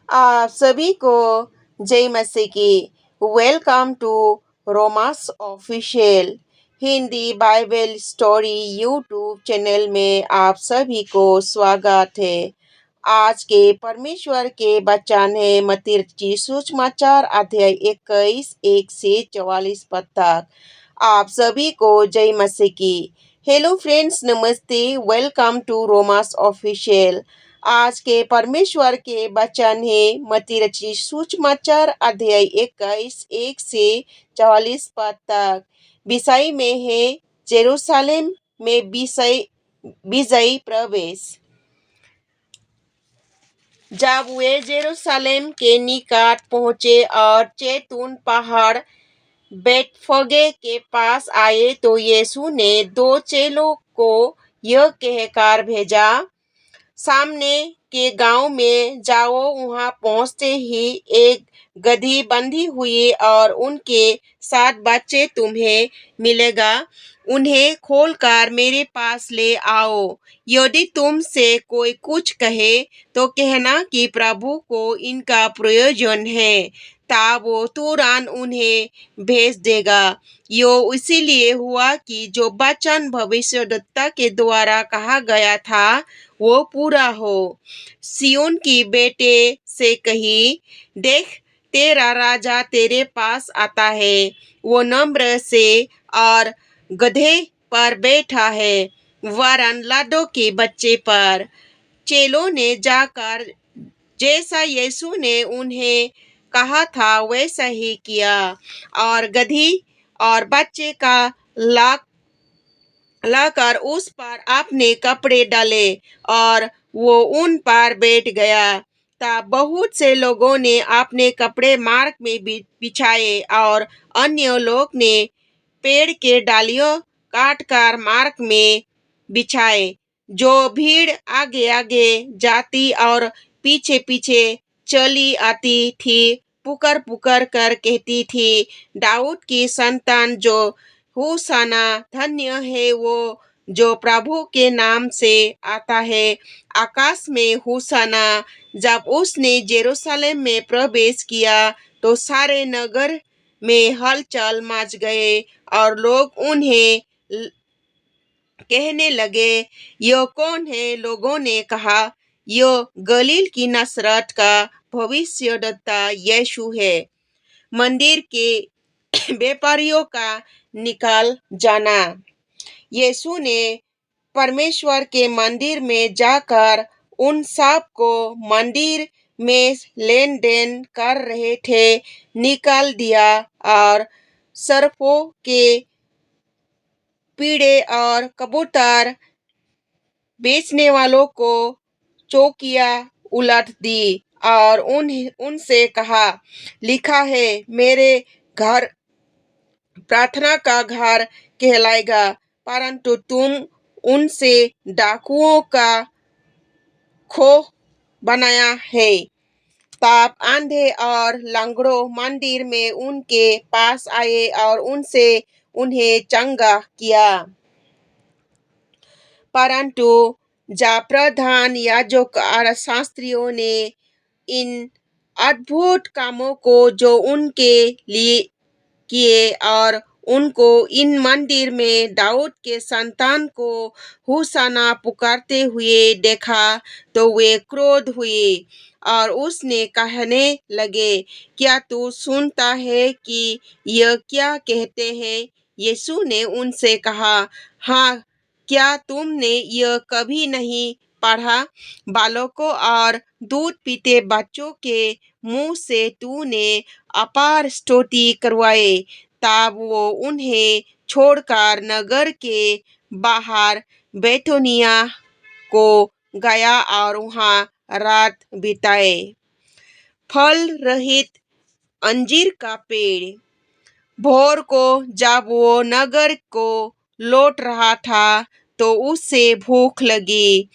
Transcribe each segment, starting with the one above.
आप सभी को जय मसीह की। Welcome to Romas official Hindi Bible story YouTube channel में आप सभी को स्वागत है। आज के परमेश्वर के वचन है मत्ती रचित सुसमाचार अध्याय 21 1 से 44 पद तक। आप सभी को जय मसीह की। हेलो फ्रेंड्स, नमस्ते, वेलकम टू रोमास ऑफिशियल। आज के परमेश्वर के वचन है मत्ती रचित सुसमाचार अध्याय 21 1 से 44 पद तक। विषय में है जेरूशलेम में विजयी प्रवेश। जब वे जेरूशलेम के निकट पहुंचे और जैतून पहाड़ बेतफगे के पास आए तो यीशु ने दो चेलों को यह कहकर भेजा, सामने के गांव में जाओ। वहां पहुंचते ही एक गधी बंधी हुई और उनके 7 बच्चे तुम्हें मिलेगा। उन्हें खोलकर मेरे पास ले आओ। यदि तुमसे कोई कुछ कहे तो कहना कि प्रभु को इनका प्रयोजन है, तब वो तुरंत उन्हें भेज देगा। यो इसीलिए हुआ कि जो वचन भविष्यद्वक्ता के द्वारा कहा गया था वो पूरा हो। सिय्योन की बेटे से कही, देख, तेरा राजा तेरे पास आता है। वो नम्र से और गधे पर बैठा है, वरन लादों के बच्चे पर। चेलों ने जाकर जैसा यीशु ने उन्हें कहा था वैसा ही किया और गधी और बच्चे का लाकर उस पर अपने कपड़े डाले और वो उन पर बैठ गया। तब बहुत से लोगों ने अपने कपड़े मार्ग में बिछाए और अन्य लोग ने पेड़ के डालियों काटकर मार्ग में बिछाए। जो भीड़ आगे आगे जाती और पीछे पीछे चली आती थी, पुकार पुकार कर कहती थी, दाऊद की संतान जो होशाना, धन्य है वो जो प्रभु के नाम से आता है, आकाश में होशाना। जब उसने जेरूशलेम में प्रवेश किया तो सारे नगर में हलचल मच गए और लोग उन्हें कहने लगे, यह कौन है? लोगों ने कहा, यह गलील की नसरत का भविष्यद्वक्ता यीशु है। मंदिर के व्यापारियों का निकाल जाना। यीशु ने परमेश्वर के मंदिर में जाकर उन सब को मंदिर में लेन देन कर रहे थे निकाल दिया और सर्पों के कीड़े और कबूतर बेचने वालों को चौकियां उलट दी और उनसे कहा, लिखा है, मेरे घर प्रार्थना का घर कहलाएगा, परंतु तुम उनसे डाकुओं का खोह बनाया है। तब अंधे और लंगड़ों मंदिर में उनके पास आए और उनसे उन्हें चंगा किया। परंतु जब प्रधान याजक और शास्त्रियों ने इन अद्भुत कामों को जो उनके लिए किए और उनको इन मंदिर में दाऊद के संतान को होशाना पुकारते हुए देखा तो वे क्रोध हुए और उसने कहने लगे, क्या तू सुनता है कि यह क्या कहते हैं? यीशु ने उनसे कहा, हाँ, क्या तुमने यह कभी नहीं पढ़ा, बालकों और दूध पीते बच्चों के मुंह से तूने अपार स्तुति करवाए। तब वो उन्हें छोड़कर नगर के बाहर बैतूनिया को गया और वहां रात बिताए। फल रहित अंजीर का पेड़। भोर को जब वो नगर को लौट रहा था तो उसे भूख लगी।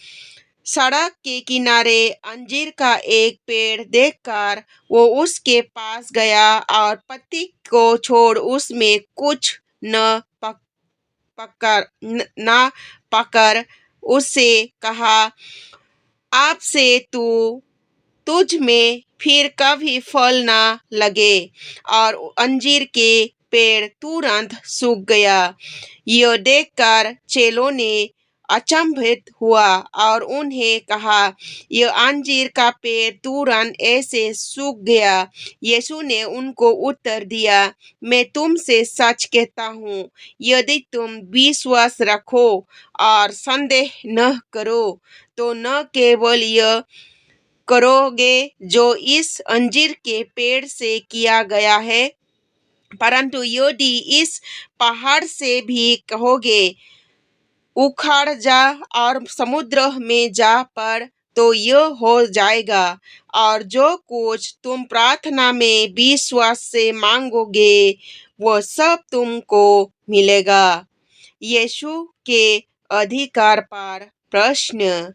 सड़क के किनारे अंजीर का एक पेड़ देखकर वो उसके पास गया और पत्ती को छोड़ उसमें कुछ न पकड़ उससे कहा, आपसे तू तुझ में फिर कभी फल ना लगे। और अंजीर के पेड़ तुरंत सूख गया। यह देखकर चेलों ने अचंभित हुआ और उन्हें कहा, यह अंजीर का पेड़ तुरंत ऐसे सूख गया। यीशु ने उनको उत्तर दिया, मैं तुमसे सच कहता हूँ, यदि तुम विश्वास रखो और संदेह न करो, तो न केवल यह करोगे जो इस अंजीर के पेड़ से किया गया है, परंतु यदि इस पहाड़ से भी कहोगे, उखड़ जा और समुद्र में जा पड़, तो यह हो जाएगा। और जो कुछ तुम प्रार्थना में विश्वास से मांगोगे, वो सब तुमको मिलेगा। यीशु के अधिकार पर प्रश्न।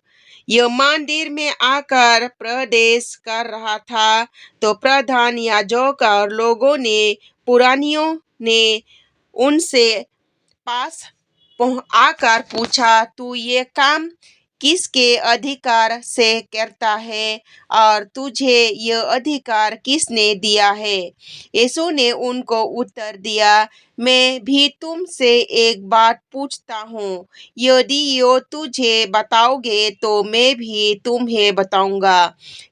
यह मंदिर में आकर प्रवेश कर रहा था तो प्रधान याजक और लोगों ने पुरानियों ने उनसे पास आकर पूछा, तू ये काम किसके अधिकार से करता है और तुझे यह अधिकार किसने दिया है? यीशु ने उनको उत्तर दिया, मैं भी तुमसे एक बात पूछता हूँ, यदि यो तुझे बताओगे तो मैं भी तुम्हें बताऊंगा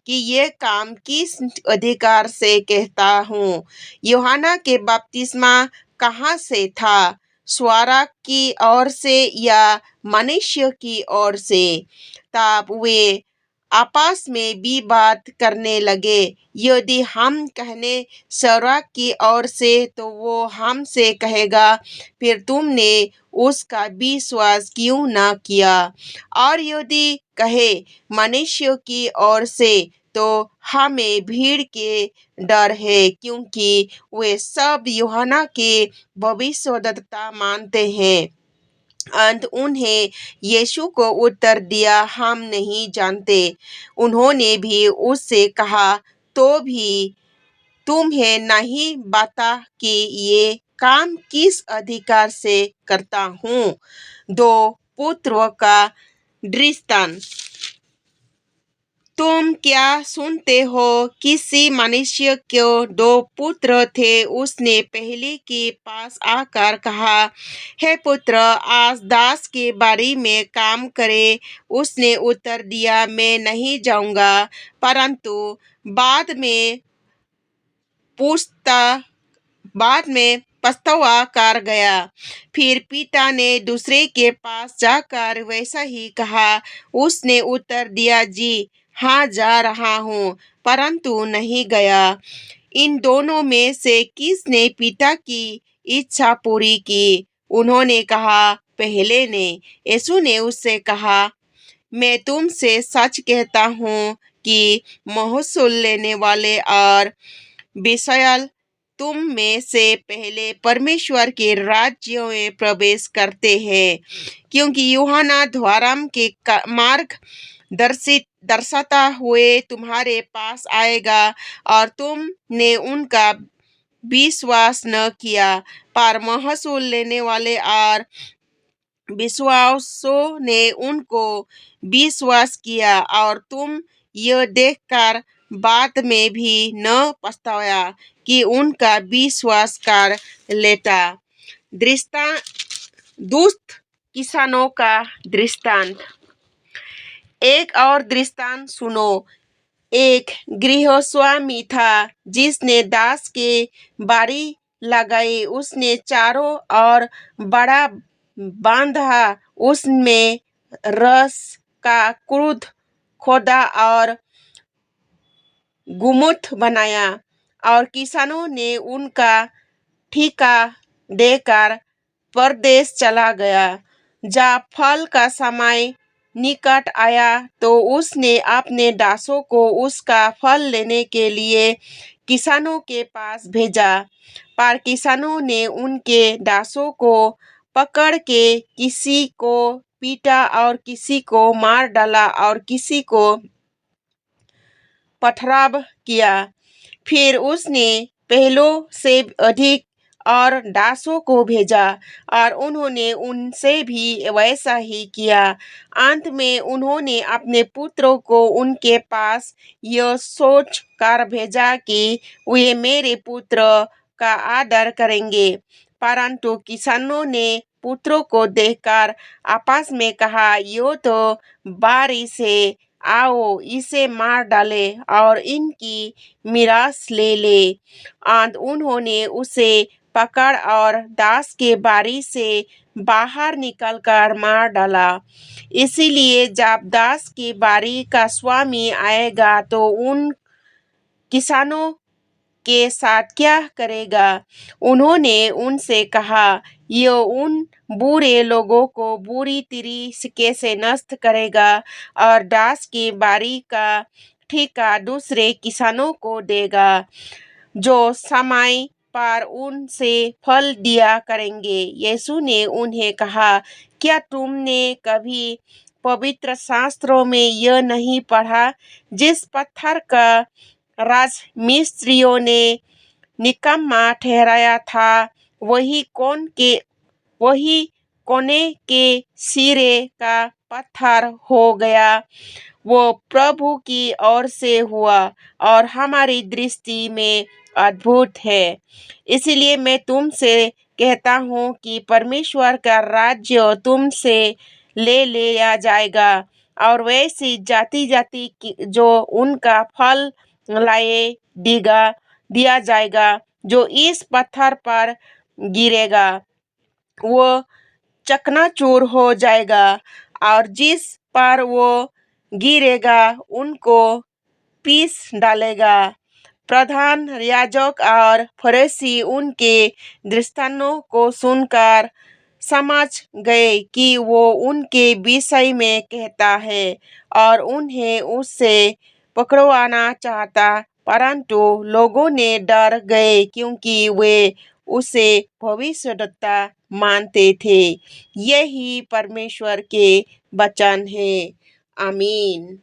कि ये काम किस अधिकार से कहता हूँ। यूहन्ना के बपतिस्मा कहाँ से था, स्वर्ग की ओर से या मनुष्य की ओर से? तब वे आपस में विवाद करने लगे। यदि हम कहने स्वर्ग की ओर से, तो वो हमसे कहेगा, फिर तुमने उसका विश्वास क्यों न किया? और यदि कहे मनुष्य की ओर से, तो हमें भीड़ के डर है, क्योंकि वे सब यूहन्ना के भविष्यद्वक्ता मानते हैं। अंत उन्हें यीशु को उत्तर दिया, हम नहीं जानते। उन्होंने भी उससे कहा, तो भी तुम्हें नहीं बता कि ये काम किस अधिकार से करता हूँ। दो पुत्रों का दृष्टांत। तुम क्या सुनते हो, किसी मनुष्य के दो पुत्र थे। उसने पहले के पास आकर कहा, हे पुत्र, आज दास के बारी में काम करे। उसने उत्तर दिया, मैं नहीं जाऊंगा। परंतु बाद में पूछता बाद में पछतावा कर गया। फिर पिता ने दूसरे के पास जाकर वैसा ही कहा। उसने उत्तर दिया, जी हाँ, जा रहा हूँ, परंतु नहीं गया। इन दोनों में से किसने पिता की इच्छा पूरी की? उन्होंने कहा, पहले ने। यीशु ने उससे कहा, मैं तुमसे सच कहता हूँ कि महसूल लेने वाले और विशाल तुम में से पहले परमेश्वर के राज्य में प्रवेश करते हैं। क्योंकि यूहन्ना धर्म के मार्ग दर्शाता हुए तुम्हारे पास आएगा और तुमने उनका विश्वास न किया, पर महसूल लेने वाले और विश्वासों ने उनको विश्वास किया और तुम यह देखकर बाद में भी न पछताया कि उनका विश्वास कर लेता। दृष्टांत। दुष्ट किसानों का दृष्टांत। एक और दृष्टांत सुनो। एक गृहस्वामी था जिसने दास के बारी लगाई। उसने चारों ओर बड़ा बांधा, उसमें रस का कुर्द खोदा और गुम्मट बनाया, और किसानों ने उनका ठेका देकर परदेश चला गया। जब फल का समय निकट आया तो उसने अपने दासों को उसका फल लेने के लिए किसानों के पास भेजा। पर किसानों ने उनके दासों को पकड़ के किसी को पीटा और किसी को मार डाला और किसी को पथराव किया। फिर उसने पहलों से अधिक और दासों को भेजा और उन्होंने उनसे भी वैसा ही किया। अंत में उन्होंने अपने पुत्रों को उनके पास यह सोच कर भेजा कि वे मेरे पुत्र का आदर करेंगे, परंतु किसानों ने पुत्रों को देखकर आपस में कहा, यो तो बारिश है, आओ इसे मार डाले और इनकी मीरास ले ले। उन्होंने उसे पकड़ और दास के बारी से बाहर निकलकर मार डाला। इसीलिए जब दास की बारी का स्वामी आएगा तो उन किसानों के साथ क्या करेगा? उन्होंने उनसे कहा, ये उन बुरे लोगों को बुरी तरीके से नष्ट करेगा और दास की बारी का ठेका दूसरे किसानों को देगा, जो समय पर उनसे फल दिया करेंगे। यीशु ने उन्हें कहा, क्या तुमने कभी पवित्र शास्त्रों में यह नहीं पढ़ा, जिस पत्थर का राजमिस्त्रियों ने निकम्मा ठहराया था, वही कोने के सिरे का पत्थर हो गया। वो प्रभु की ओर से हुआ और हमारी दृष्टि में अद्भुत है। इसलिए मैं तुमसे कहता हूँ कि परमेश्वर का राज्य तुमसे ले लिया जाएगा और वैसी जाति जाति की जो उनका फल लाए दिया जाएगा। जो इस पत्थर पर गिरेगा वो चकनाचूर हो जाएगा और जिस पर वो गिरेगा उनको पीस डालेगा। प्रधान याजक और फरीसी उनके दृष्टांतों को सुनकर समझ गए कि वो उनके विषय में कहता है और उन्हें उससे पकड़वाना चाहता, परंतु लोगों ने डर गए क्योंकि वे उसे भविष्यद्वक्ता मानते थे। यही परमेश्वर के वचन है। आमीन।